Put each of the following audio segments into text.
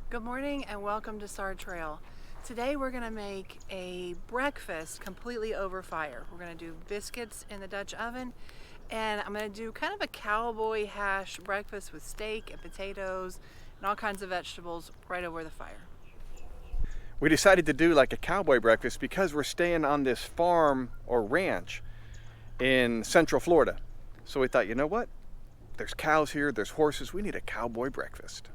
Good morning and welcome to Star Trail. Today we're going to make a breakfast completely over fire. We're going to do biscuits in the Dutch oven, and I'm going to do kind of a cowboy hash breakfast with steak and potatoes and all kinds of vegetables right over the fire. We decided to do like a cowboy breakfast because we're staying on this farm or ranch in Central Florida. So we thought, you know what? There's cows here, there's horses, we need a cowboy breakfast.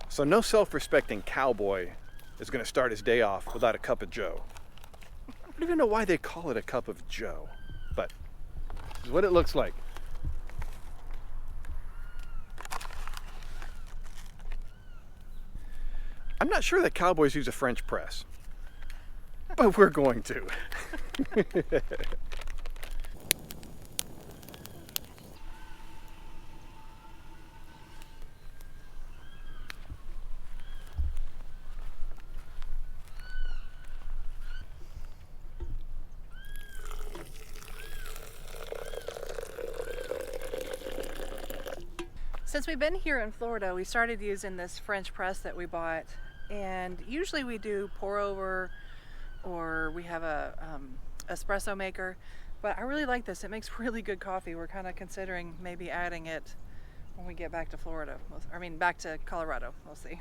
So no self-respecting cowboy is going to start his day off without a cup of joe. I don't even know why they call it a cup of joe, but this is what it looks like. I'm not sure that cowboys use a French press, but we're going to. Since we've been here in Florida, we started using this French press that we bought, and usually we do pour over or we have a espresso maker, but I really like this. It makes really good coffee. We're kind of considering maybe adding it when we get back to Florida. Back to Colorado. We'll see.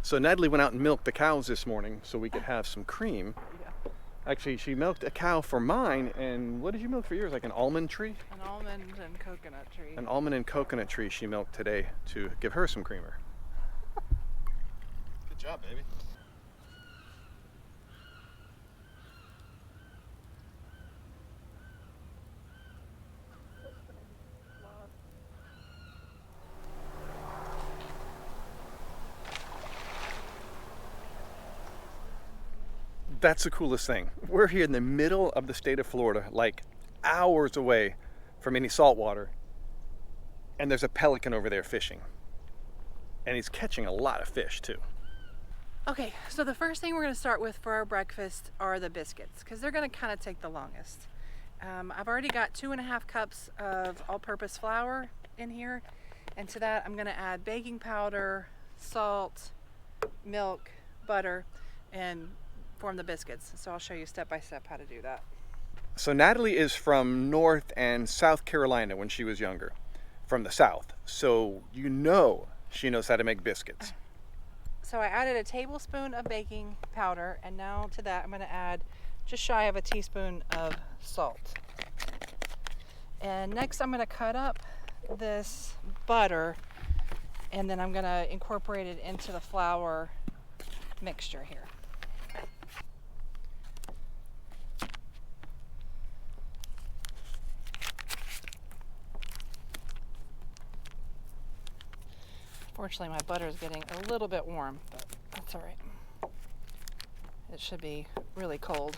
So Natalie went out and milked the cows this morning so we could have some cream. Yeah. Actually, she milked a cow for mine, and what did you milk for yours? Like an almond tree? An almond and coconut tree. An almond and coconut tree she milked today to give her some creamer. Good job, baby. That's the coolest thing. We're here in the middle of the state of Florida, like hours away from any salt water, and there's a pelican over there fishing. And he's catching a lot of fish too. Okay, so the first thing we're going to start with for our breakfast are the biscuits, because they're going to kind of take the longest. I've already got 2.5 cups of all-purpose flour in here, and to that I'm going to add baking powder, salt, milk, butter, and form the biscuits. So I'll show you step by step how to do that. So Natalie is from North and South Carolina when she was younger, from the South. So you know she knows how to make biscuits. So I added a tablespoon of baking powder, and now to that I'm going to add just shy of a teaspoon of salt. And next I'm going to cut up this butter, and then I'm going to incorporate it into the flour mixture here. Fortunately, my butter is getting a little bit warm, but that's all right. It should be really cold.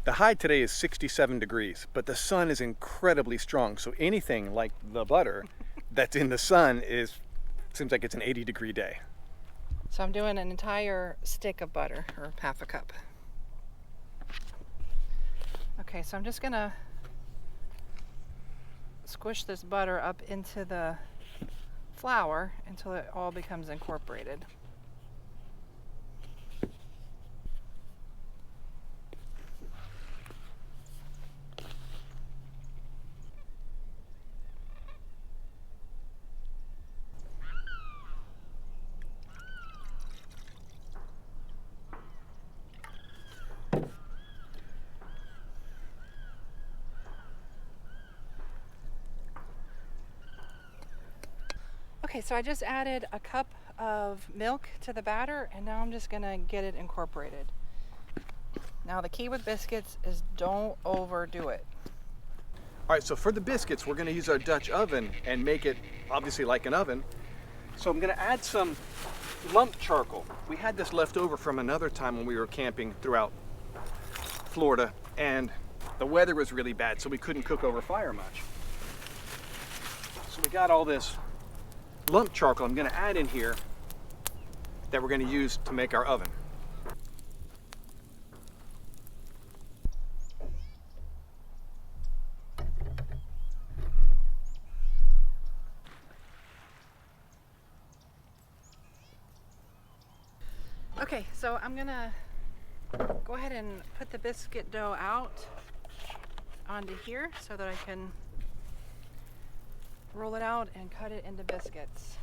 The high today is 67 degrees, but the sun is incredibly strong. So anything like the butter that's in the sun seems like it's an 80-degree day. So I'm doing an entire stick of butter, or half a cup. Okay, so I'm just gonna squish this butter up into the flour until it all becomes incorporated. Okay, so I just added a cup of milk to the batter, and now I'm just gonna get it incorporated. Now the key with biscuits is don't overdo it. All right, so for the biscuits, we're gonna use our Dutch oven and make it obviously like an oven. So I'm gonna add some lump charcoal. We had this left over from another time when we were camping throughout Florida, and the weather was really bad, so we couldn't cook over fire much. So we got all this lump charcoal I'm gonna add in here that we're gonna use to make our oven. Okay, so I'm gonna go ahead and put the biscuit dough out onto here so that I can roll it out and cut it into biscuits.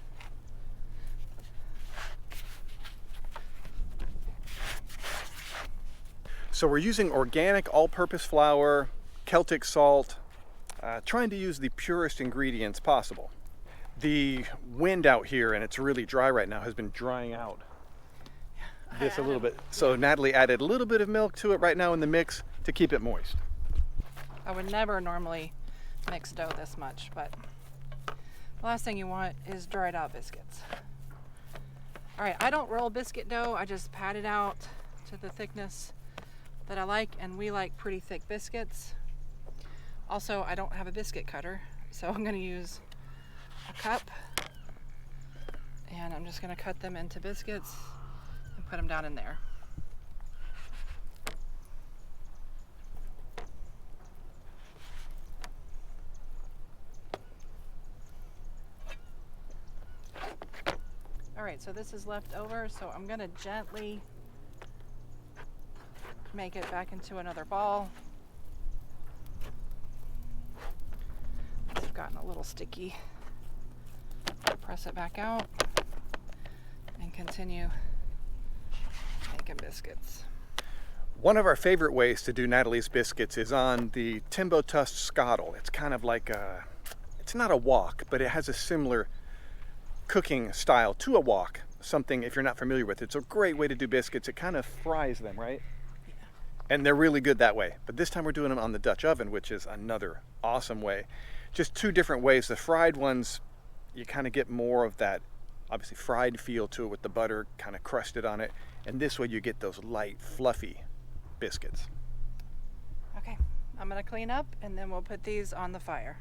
So we're using organic all-purpose flour, Celtic salt, trying to use the purest ingredients possible. The wind out here, and it's really dry right now, has been drying out this a little bit. So Natalie added a little bit of milk to it right now in the mix to keep it moist. I would never normally mix dough this much, but the last thing you want is dried out biscuits. All right, I don't roll biscuit dough. I just pat it out to the thickness that I like, and we like pretty thick biscuits. Also, I don't have a biscuit cutter, so I'm gonna use a cup, and I'm just gonna cut them into biscuits and put them down in there. All right, so this is left over, so I'm gonna gently make it back into another ball. It's gotten a little sticky. Press it back out and continue making biscuits. One of our favorite ways to do Natalie's biscuits is on the Timbo Tusk scuttle. It's kind of like a, it's not a wok, but it has a similar cooking style to a wok. Something, if you're not familiar with it, it's a great way to do biscuits. It kind of fries them, right? Yeah. And they're really good that way. But this time we're doing them on the Dutch oven, which is another awesome way. Just two different ways. The fried ones, you kind of get more of that obviously fried feel to it with the butter kind of crusted on it. And this way you get those light, fluffy biscuits. Okay, I'm gonna clean up and then we'll put these on the fire.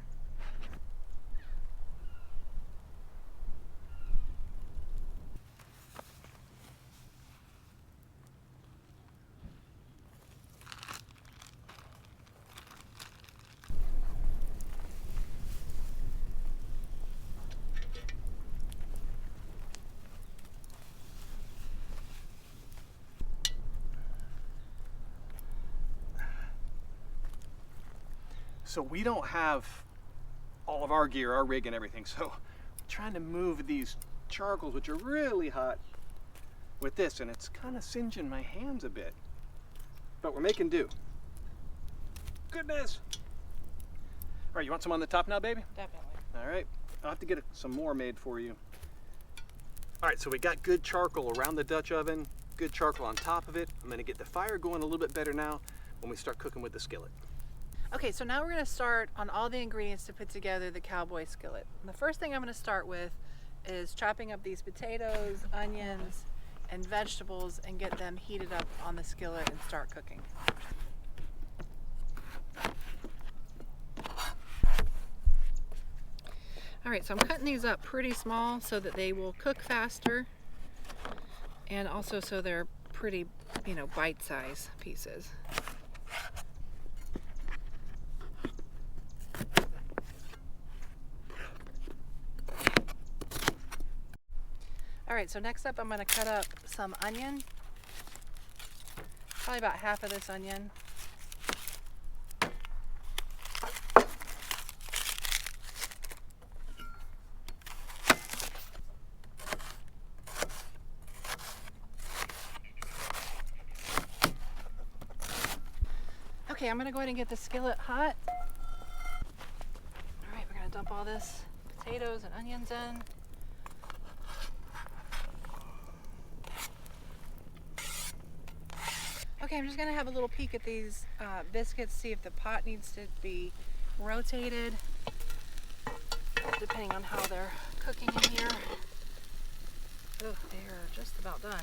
So we don't have all of our gear, our rig and everything. So I'm trying to move these charcoals, which are really hot, with this, and it's kind of singeing my hands a bit. But we're making do. Goodness. All right, you want some on the top now, baby? Definitely. All right, I'll have to get some more made for you. All right, so we got good charcoal around the Dutch oven, good charcoal on top of it. I'm gonna get the fire going a little bit better now when we start cooking with the skillet. Okay, so now we're gonna start on all the ingredients to put together the cowboy skillet. And the first thing I'm gonna start with is chopping up these potatoes, onions, and vegetables and get them heated up on the skillet and start cooking. All right, so I'm cutting these up pretty small so that they will cook faster and also so they're pretty, bite-sized pieces. All right, so next up I'm going to cut up some onion, probably about half of this onion. Okay, I'm going to go ahead and get the skillet hot. All right, we're going to dump all this potatoes and onions in. Okay, I'm just gonna have a little peek at these biscuits, see if the pot needs to be rotated, depending on how they're cooking in here. Oh, they're just about done.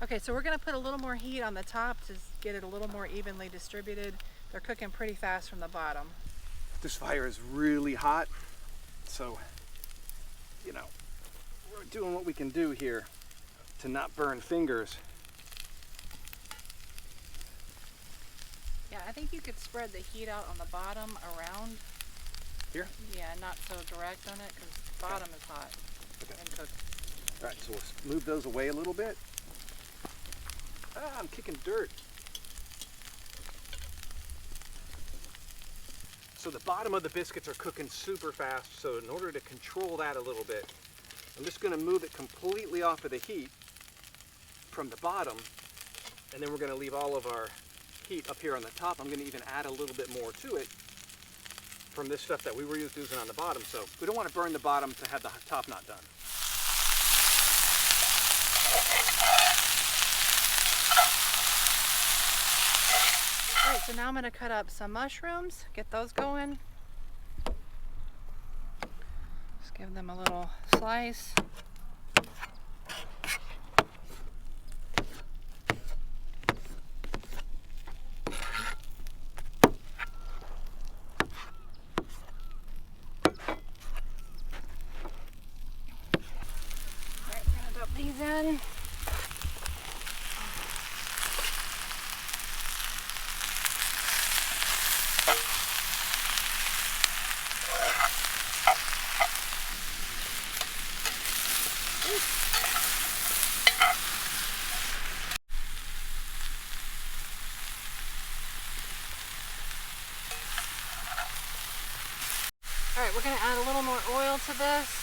Okay, so we're gonna put a little more heat on the top to get it a little more evenly distributed. They're cooking pretty fast from the bottom. This fire is really hot, so, you know, we're doing what we can do here to not burn fingers. Yeah, I think you could spread the heat out on the bottom around. Here? Yeah, not so direct on it because the bottom is hot and cooked. All right, so we'll move those away a little bit. I'm kicking dirt. So the bottom of the biscuits are cooking super fast, so in order to control that a little bit, I'm just gonna move it completely off of the heat from the bottom, and then we're gonna leave all of our heat up here on the top. I'm gonna even add a little bit more to it from this stuff that we were using on the bottom, so we don't wanna burn the bottom to have the top not done. All right, so now I'm gonna cut up some mushrooms, get those going. Just give them a little slice. All right, we're gonna dump these in. All right, we're gonna add a little more oil to this.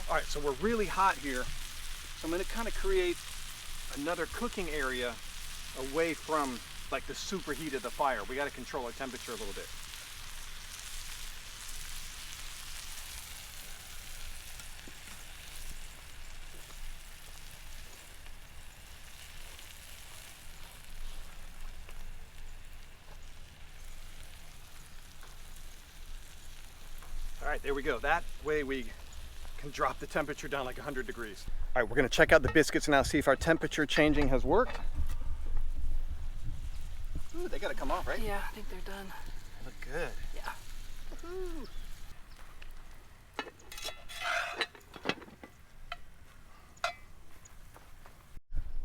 All right, so we're really hot here. So I'm gonna kind of create another cooking area away from like the super heat of the fire. We gotta control our temperature a little bit. All right, there we go. That way we can drop the temperature down like 100 degrees. All right, we're gonna check out the biscuits now, see if our temperature changing has worked. Ooh, they gotta come off, right? Yeah, I think they're done. They look good. Yeah. Woo-hoo.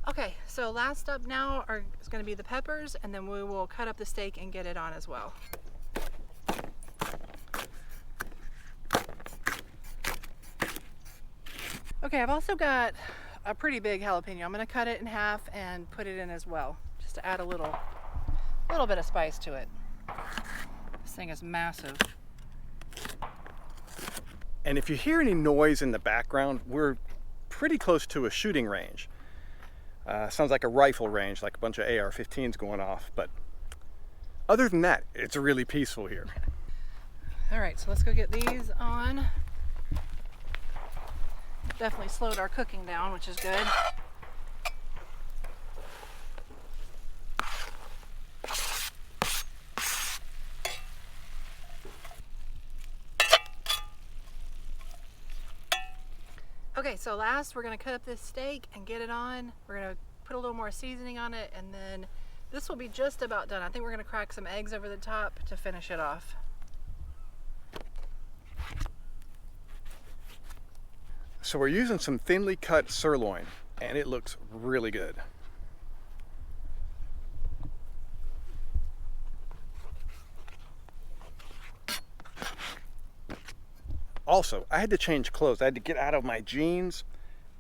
Okay, so last up now is going to be the peppers, and then we will cut up the steak and get it on as well. Okay, I've also got a pretty big jalapeno. I'm going to cut it in half and put it in as well, just to add a little bit of spice to it. This thing is massive. And if you hear any noise in the background, we're pretty close to a shooting range. Sounds like a rifle range, like a bunch of AR-15s going off, but other than that, it's really peaceful here. All right, so let's go get these on. Definitely slowed our cooking down, which is good. Okay, so last we're gonna cut up this steak and get it on. We're gonna put a little more seasoning on it, and then this will be just about done. I think we're gonna crack some eggs over the top to finish it off. So we're using some thinly cut sirloin, and it looks really good. Also, I had to change clothes. I had to get out of my jeans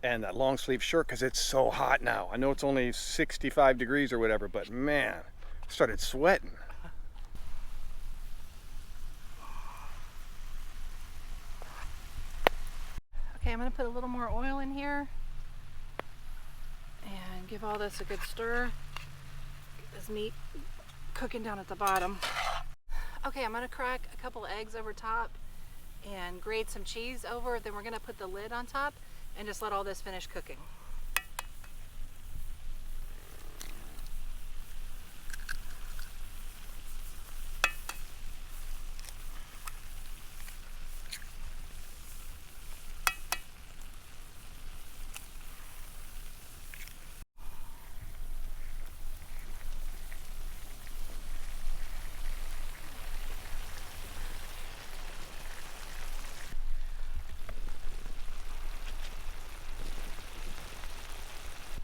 and that long sleeve shirt because it's so hot now. I know it's only 65 degrees or whatever, but man, I started sweating. Okay, I'm gonna put a little more oil in here and give all this a good stir. Get this meat cooking down at the bottom. Okay, I'm gonna crack a couple of eggs over top, and grate some cheese over. Then we're gonna put the lid on top and just let all this finish cooking.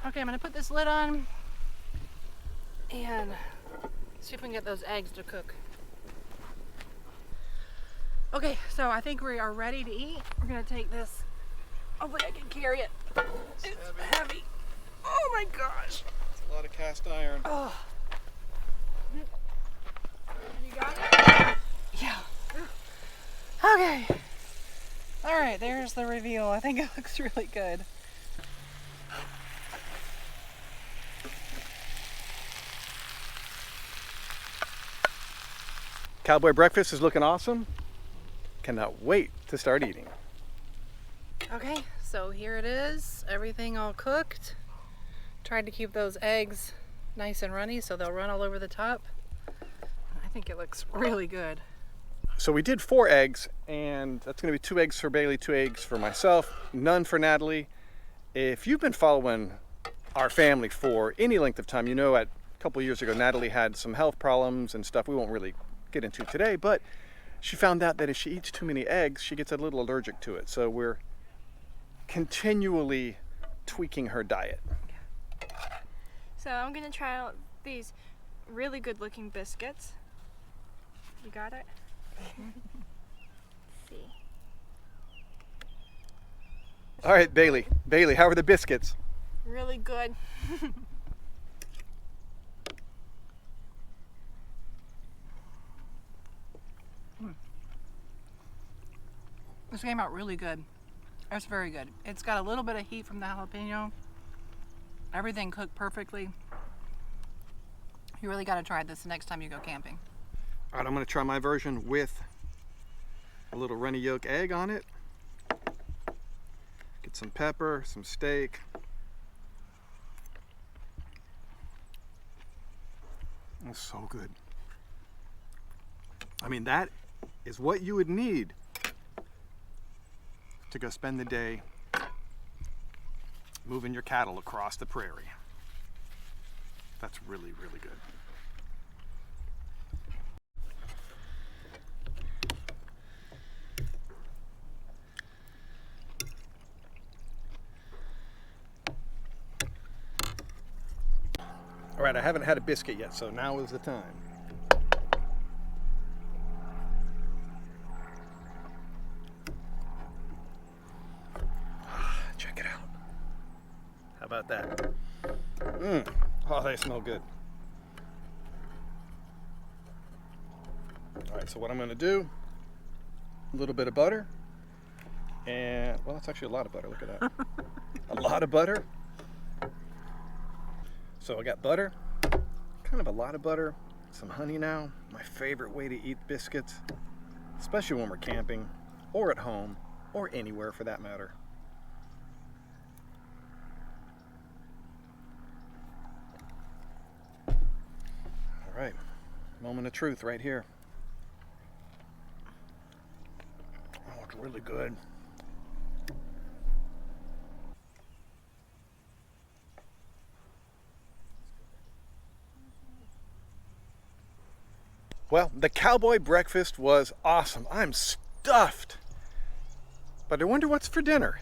Okay, I'm gonna put this lid on and see if we can get those eggs to cook. Okay, so I think we are ready to eat. We're gonna take this. Hopefully I can carry it. It's heavy. Oh my gosh. It's a lot of cast iron. Oh. You got it? Yeah. Okay. All right, there's the reveal. I think it looks really good. Cowboy Breakfast is looking awesome. Cannot wait to start eating. Okay, so here it is. Everything all cooked. Tried to keep those eggs nice and runny so they'll run all over the top. I think it looks really good. So we did 4 eggs, and that's going to be 2 eggs for Bailey, 2 eggs for myself, none for Natalie. If you've been following our family for any length of time, you know a couple years ago Natalie had some health problems and stuff we won't really get into today, but she found out that if she eats too many eggs, she gets a little allergic to it. So we're continually tweaking her diet. So I'm gonna try out these really good looking biscuits. You got it? Let's see. All right, Bailey, how are the biscuits? Really good. This came out really good. It's very good. It's got a little bit of heat from the jalapeno. Everything cooked perfectly. You really got to try this the next time you go camping. All right, I'm going to try my version with a little runny yolk egg on it. Get some pepper, some steak. It's so good. I mean, that is what you would need to go spend the day moving your cattle across the prairie. That's really, really good. All right, I haven't had a biscuit yet, so now is the time. Check it out. How about that? Oh, they smell good. All right, so what I'm gonna do, a little bit of butter, and, well, that's actually a lot of butter, look at that. A lot of butter. So I got butter, kind of a lot of butter, some honey now. My favorite way to eat biscuits, especially when we're camping, or at home, or anywhere for that matter. All right, moment of truth right here. Oh, it's really good. Well, the Cowboy Breakfast was awesome. I'm stuffed. But I wonder what's for dinner.